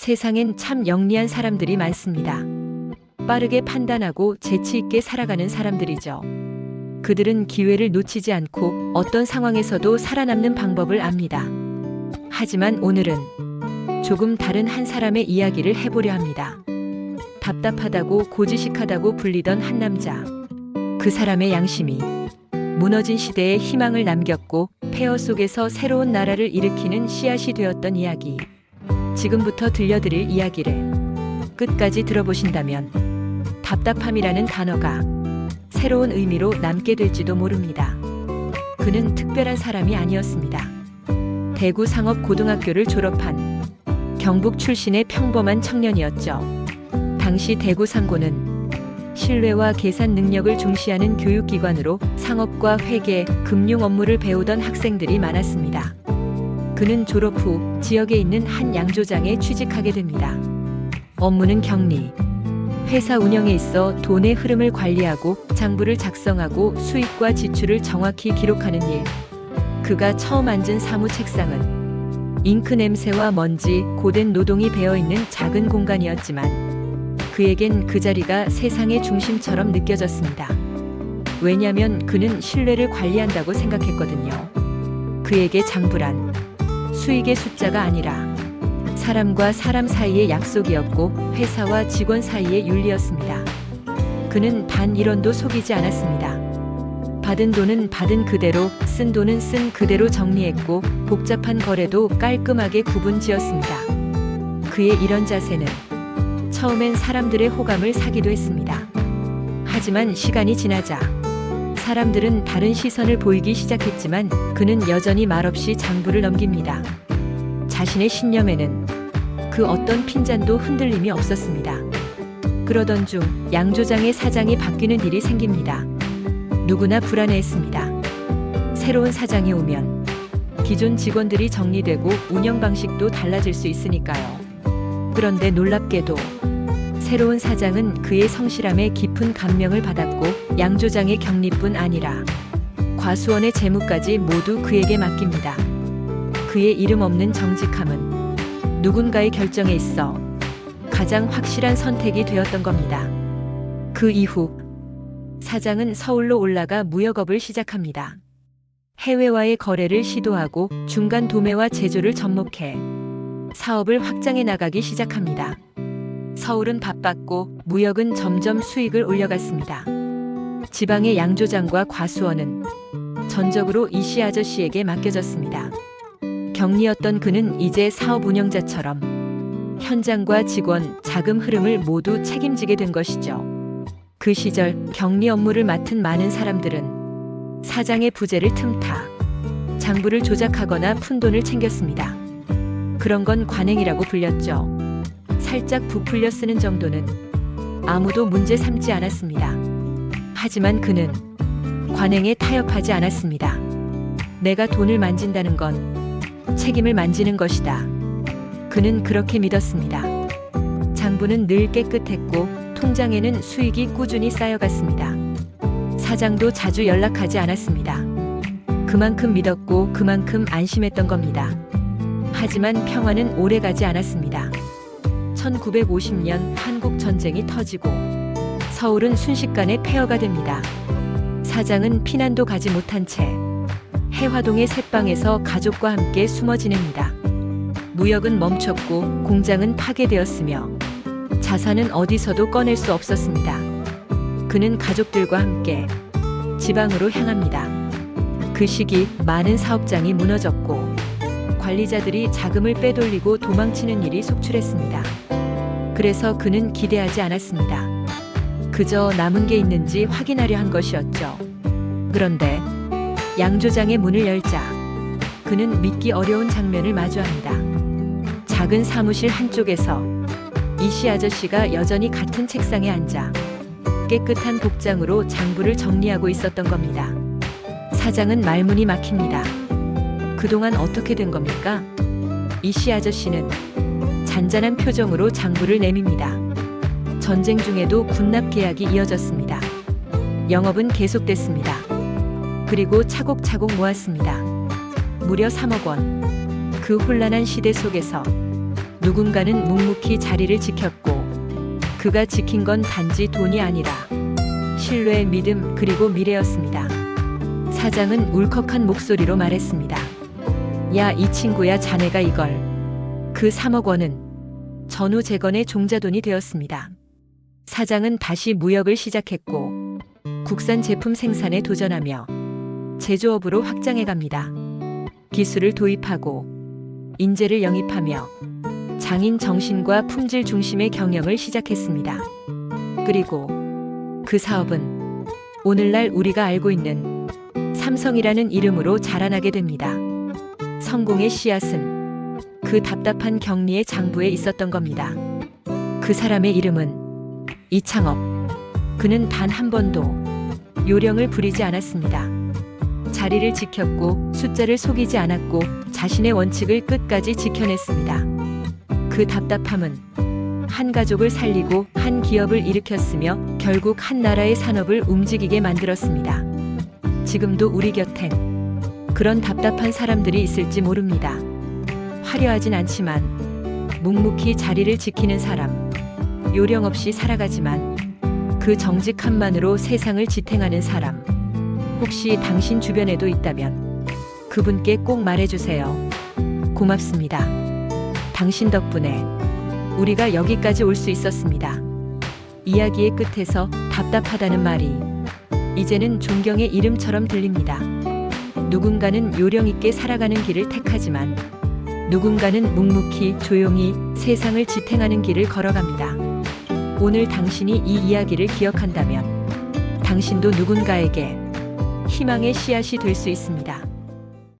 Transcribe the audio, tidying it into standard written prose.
세상엔 참 영리한 사람들이 많습니다. 빠르게 판단하고 재치 있게 살아가는 사람들이죠. 그들은 기회를 놓치지 않고 어떤 상황에서도 살아남는 방법을 압니다. 하지만 오늘은 조금 다른 한 사람의 이야기를 해보려 합니다. 답답하다고 고지식하다고 불리던 한 남자. 그 사람의 양심이 무너진 시대에 희망을 남겼고 폐허 속에서 새로운 나라를 일으키는 씨앗이 되었던 이야기. 지금부터 들려드릴 이야기를 끝까지 들어보신다면 답답함이라는 단어가 새로운 의미로 남게 될지도 모릅니다. 그는 특별한 사람이 아니었습니다. 대구 상업고등학교를 졸업한 경북 출신의 평범한 청년이었죠. 당시 대구 상고는 신뢰와 계산 능력을 중시하는 교육기관으로 상업과 회계, 금융 업무를 배우던 학생들이 많았습니다. 그는 졸업 후 지역에 있는 한 양조장에 취직하게 됩니다. 업무는 격리, 회사 운영에 있어 돈의 흐름을 관리하고 장부를 작성하고 수입과 지출을 정확히 기록하는 일. 그가 처음 앉은 사무 책상은 잉크 냄새와 먼지, 고된 노동이 배어있는 작은 공간이었지만 그에겐 그 자리가 세상의 중심처럼 느껴졌습니다. 왜냐면 그는 신뢰를 관리한다고 생각했거든요. 그에게 장부란 수익의 숫자가 아니라 사람과 사람 사이의 약속이었고 회사와 직원 사이의 윤리였습니다. 그는 단 1원도 속이지 않았습니다. 받은 돈은 받은 그대로, 쓴 돈은 쓴 그대로 정리했고 복잡한 거래도 깔끔하게 구분지었습니다. 그의 이런 자세는 처음엔 사람들의 호감을 사기도 했습니다. 하지만 시간이 지나자 사람들은 다른 시선을 보이기 시작했지만 그는 여전히 말없이 장부를 넘깁니다. 자신의 신념에는 그 어떤 핀잔도 흔들림이 없었습니다. 그러던 중 양조장의 사장이 바뀌는 일이 생깁니다. 누구나 불안해했습니다. 새로운 사장이 오면 기존 직원들이 정리되고 운영 방식도 달라질 수 있으니까요. 그런데 놀랍게도 새로운 사장은 그의 성실함에 깊은 감명을 받았고 양조장의 격리뿐 아니라 과수원의 재무까지 모두 그에게 맡깁니다. 그의 이름 없는 정직함은 누군가의 결정에 있어 가장 확실한 선택이 되었던 겁니다. 그 이후 사장은 서울로 올라가 무역업을 시작합니다. 해외와의 거래를 시도하고 중간 도매와 제조를 접목해 사업을 확장해 나가기 시작합니다. 서울은 바빴고 무역은 점점 수익을 올려갔습니다. 지방의 양조장과 과수원은 전적으로 이씨 아저씨에게 맡겨졌습니다. 격리였던 그는 이제 사업 운영자처럼 현장과 직원, 자금 흐름을 모두 책임지게 된 것이죠. 그 시절 격리 업무를 맡은 많은 사람들은 사장의 부재를 틈타 장부를 조작하거나 푼돈을 챙겼습니다. 그런 건 관행이라고 불렸죠. 살짝 부풀려 쓰는 정도는 아무도 문제 삼지 않았습니다. 하지만 그는 관행에 타협하지 않았습니다. 내가 돈을 만진다는 건 책임을 만지는 것이다. 그는 그렇게 믿었습니다. 장부는 늘 깨끗했고 통장에는 수익이 꾸준히 쌓여갔습니다. 사장도 자주 연락하지 않았습니다. 그만큼 믿었고 그만큼 안심했던 겁니다. 하지만 평화는 오래가지 않았습니다. 1950년 한국 전쟁이 터지고 서울은 순식간에 폐허가 됩니다. 사장은 피난도 가지 못한 채 해화동의 새방에서 가족과 함께 숨어 지냅니다. 무역은 멈췄고 공장은 파괴되었으며 자산은 어디서도 꺼낼 수 없었습니다. 그는 가족들과 함께 지방으로 향합니다. 그 시기 많은 사업장이 무너졌고 관리자들이 자금을 빼돌리고 도망치는 일이 속출했습니다. 그래서 그는 기대하지 않았습니다. 그저 남은 게 있는지 확인하려 한 것이었죠. 그런데 양조장의 문을 열자 그는 믿기 어려운 장면을 마주합니다. 작은 사무실 한쪽에서 이씨 아저씨가 여전히 같은 책상에 앉아 깨끗한 복장으로 장부를 정리하고 있었던 겁니다. 사장은 말문이 막힙니다. 그동안 어떻게 된 겁니까? 이씨 아저씨는 잔잔한 표정으로 장부를 내밉니다. 전쟁 중에도 군납 계약이 이어졌습니다. 영업은 계속됐습니다. 그리고 차곡차곡 모았습니다. 무려 3억 원. 그 혼란한 시대 속에서 누군가는 묵묵히 자리를 지켰고 그가 지킨 건 단지 돈이 아니라 신뢰, 믿음, 그리고 미래였습니다. 사장은 울컥한 목소리로 말했습니다. 야, 이 친구야, 자네가 이걸. 그 3억 원은 전후 재건의 종자돈이 되었습니다. 사장은 다시 무역을 시작했고 국산 제품 생산에 도전하며 제조업으로 확장해 갑니다. 기술을 도입하고 인재를 영입하며 장인 정신과 품질 중심의 경영을 시작했습니다. 그리고 그 사업은 오늘날 우리가 알고 있는 삼성이라는 이름으로 자라나게 됩니다. 성공의 씨앗은 그 답답한 격리의 장부에 있었던 겁니다. 그 사람의 이름은 이창업. 그는 단 한 번도 요령을 부리지 않았습니다. 자리를 지켰고 숫자를 속이지 않았고 자신의 원칙을 끝까지 지켜냈습니다. 그 답답함은 한 가족을 살리고 한 기업을 일으켰으며 결국 한 나라의 산업을 움직이게 만들었습니다. 지금도 우리 곁엔 그런 답답한 사람들이 있을지 모릅니다. 화려하진 않지만 묵묵히 자리를 지키는 사람, 요령 없이 살아가지만 그 정직함만으로 세상을 지탱하는 사람. 혹시 당신 주변에도 있다면 그분께 꼭 말해주세요. 고맙습니다. 당신 덕분에 우리가 여기까지 올 수 있었습니다. 이야기의 끝에서 답답하다는 말이 이제는 존경의 이름처럼 들립니다. 누군가는 요령 있게 살아가는 길을 택하지만 누군가는 묵묵히 조용히 세상을 지탱하는 길을 걸어갑니다. 오늘 당신이 이 이야기를 기억한다면 당신도 누군가에게 희망의 씨앗이 될 수 있습니다.